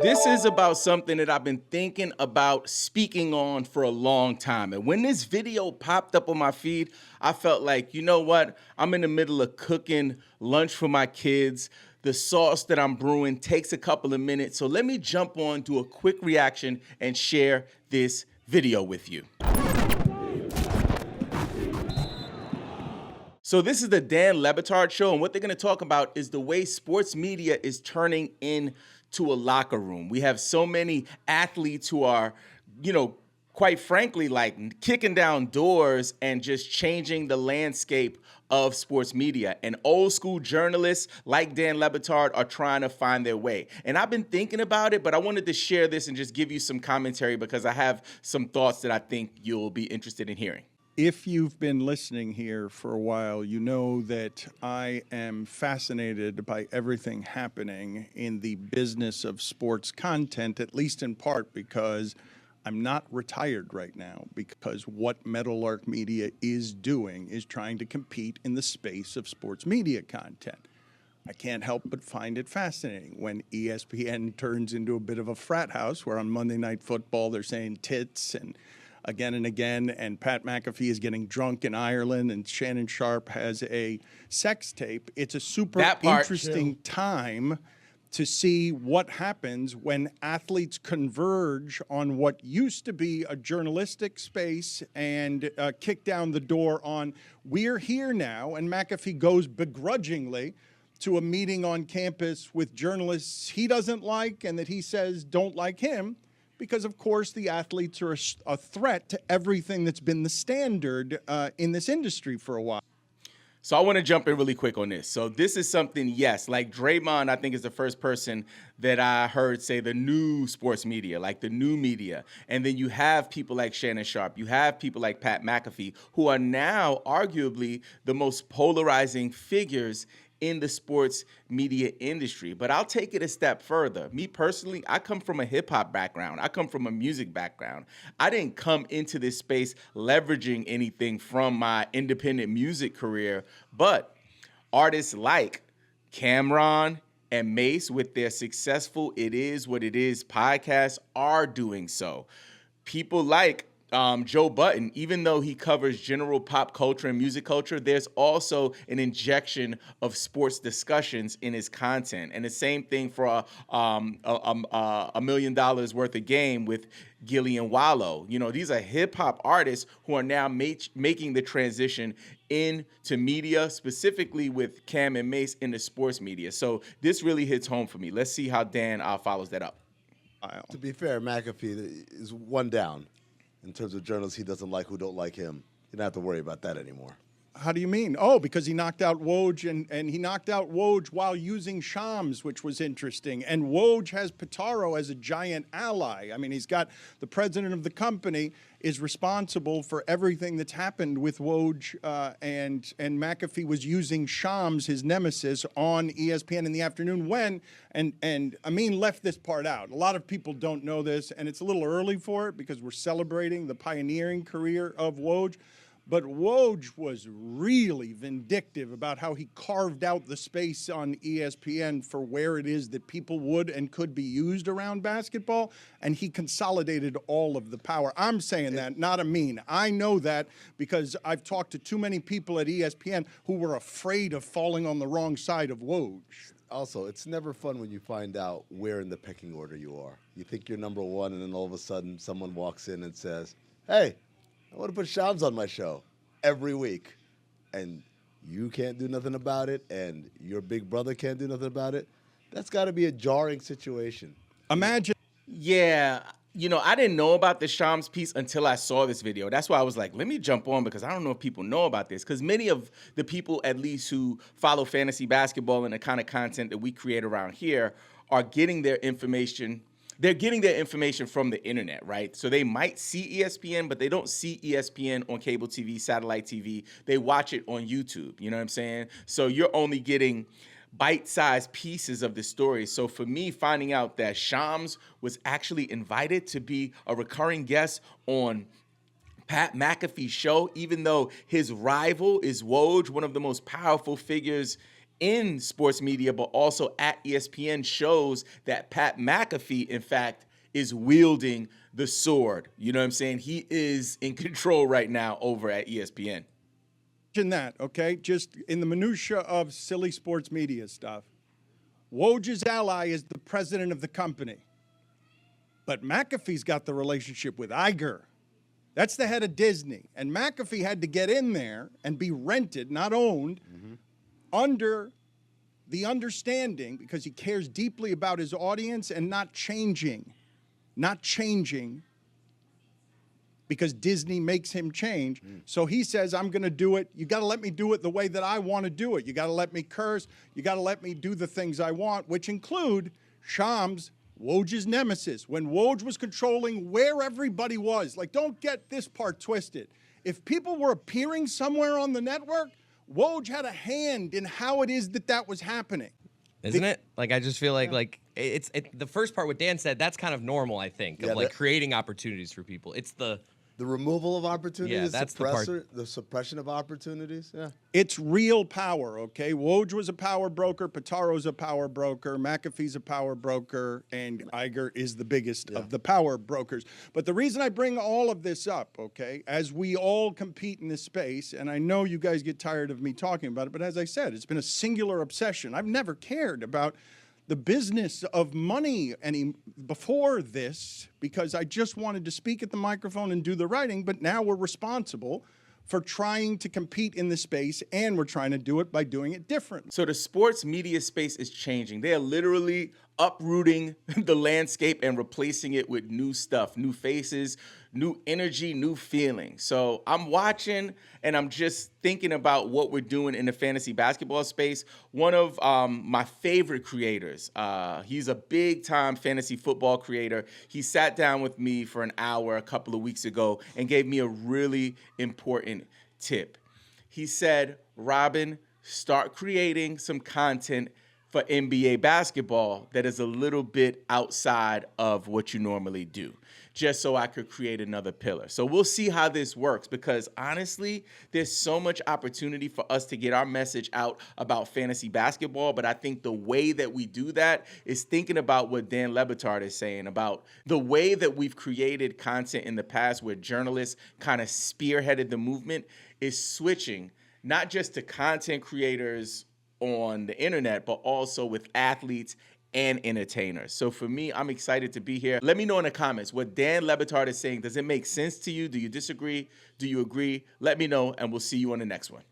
This is about something that I've been thinking about speaking on for a long time. And when this video popped up on my feed, I felt like, you know what? I'm in the middle of cooking lunch for my kids. The sauce that I'm brewing takes a couple of minutes. So let me jump on, do a quick reaction, and share this video with you. So this is the Dan Le Batard Show, and what they're going to talk about is the way sports media is turning into a locker room. We have so many athletes who are, quite frankly, like kicking down doors and just changing the landscape of sports media. And old school journalists like Dan Le Batard are trying to find their way. And I've been thinking about it, but I wanted to share this and just give you some commentary because I have some thoughts that I think you'll be interested in hearing. If you've been listening here for a while, you know that I am fascinated by everything happening in the business of sports content, at least in part because I'm not retired right now, because what Meadowlark Media is doing is trying to compete in the space of sports media content. I can't help but find it fascinating when ESPN turns into a bit of a frat house where on Monday Night Football they're saying tits and again, and Pat McAfee is getting drunk in Ireland, and Shannon Sharpe has a sex tape. It's a super interesting time to see what happens when athletes converge on what used to be a journalistic space and kick down the door on, we're here now, and McAfee goes begrudgingly to a meeting on campus with journalists he doesn't like and that he says don't like him, because, of course, the athletes are a threat to everything that's been the standard in this industry for a while. So I want to jump in really quick on this. So this is something, yes, like Draymond, I think is the first person that I heard say the new sports media, like the new media. And then you have people like Shannon Sharpe. You have people like Pat McAfee, who are now arguably the most polarizing figures in the sports media industry. But I'll take it a step further. Me personally, I come from a hip hop background. I come from a music background. I didn't come into this space leveraging anything from my independent music career, but artists like Cameron and Mace with their successful It Is What It Is podcast are doing so. People like Joe Budden, even though he covers general pop culture and music culture, there's also an injection of sports discussions in his content. And the same thing for $1 million worth of game with Gillian Wallow. These are hip hop artists who are now making the transition into media, specifically with Cam and Mace in the sports media. So this really hits home for me. Let's see how Dan follows that up. To be fair, McAfee is one down. In terms of journalists he doesn't like who don't like him. You don't have to worry about that anymore. How do you mean? Oh, because he knocked out WOJ, and he knocked out WOJ while using Shams, which was interesting. And WOJ has Pitaro as a giant ally. I mean, he's got the president of the company is responsible for everything that's happened with WOJ, and McAfee was using Shams, his nemesis, on ESPN in the afternoon when, and Amin left this part out. A lot of people don't know this, and it's a little early for it because we're celebrating the pioneering career of WOJ. But Woj was really vindictive about how he carved out the space on ESPN for where it is that people would and could be used around basketball, and he consolidated all of the power. I'm saying that, not Amin. I know that because I've talked to too many people at ESPN who were afraid of falling on the wrong side of Woj. Also, it's never fun when you find out where in the pecking order you are. You think you're number one, and then all of a sudden someone walks in and says, hey, I want to put Shams on my show every week, and you can't do nothing about it, and your big brother can't do nothing about it. That's got to be a jarring situation. Imagine. Yeah, I didn't know about the Shams piece until I saw this video. That's why I was like, let me jump on because I don't know if people know about this. Because many of the people, at least who follow fantasy basketball and the kind of content that we create around here, are getting their information. They're getting their information from the internet, right? So they might see ESPN, but they don't see ESPN on cable TV, satellite TV. They watch it on YouTube, you know what I'm saying? So you're only getting bite-sized pieces of the story. So for me, finding out that Shams was actually invited to be a recurring guest on Pat McAfee's show, even though his rival is Woj, one of the most powerful figures in sports media, but also at ESPN, shows that Pat McAfee, in fact, is wielding the sword. You know what I'm saying? He is in control right now over at ESPN. Imagine that, okay? Just in the minutia of silly sports media stuff. Woj's ally is the president of the company. But McAfee's got the relationship with Iger. That's the head of Disney. And McAfee had to get in there and be rented, not owned, under the understanding, because he cares deeply about his audience and not changing because Disney makes him change. So he says, I'm going to do it. You got to let me do it the way that I want to do it. You got to let me curse. You got to let me do the things I want, which include Shams, Woj's nemesis. When Woj was controlling where everybody was, like, don't get this part twisted. If people were appearing somewhere on the network, Woj had a hand in how it is that was happening. Isn't it? Like, I just feel like it's the first part what Dan said, that's kind of normal, I think, of like creating opportunities for people. It's the removal of opportunities, yeah, that's the suppression of opportunities. Yeah, it's real power. Okay, Woj was a power broker, Pataro's a power broker, McAfee's a power broker, and Iger is the biggest of the power brokers. But the reason I bring all of this up, okay, as we all compete in this space, and I know you guys get tired of me talking about it, but as I said, it's been a singular obsession. I've never cared about the business of money before this, because I just wanted to speak at the microphone and do the writing, but now we're responsible for trying to compete in the space, and we're trying to do it by doing it differently. So the sports media space is changing. They are literally uprooting the landscape and replacing it with new stuff, new faces, new energy, new feelings. So I'm watching and I'm just thinking about what we're doing in the fantasy basketball space. One of my favorite creators, he's a big time fantasy football creator. He sat down with me for an hour a couple of weeks ago and gave me a really important tip. He said, Robin, start creating some content for NBA basketball that is a little bit outside of what you normally do, just so I could create another pillar. So we'll see how this works, because honestly, there's so much opportunity for us to get our message out about fantasy basketball. But I think the way that we do that is thinking about what Dan Le Batard is saying about the way that we've created content in the past, where journalists kind of spearheaded the movement, is switching not just to content creators on the internet, but also with athletes and entertainers. So for me, I'm excited to be here. Let me know in the comments what Dan Le Batard is saying. Does it make sense to you? Do you disagree? Do you agree? Let me know, and we'll see you on the next one.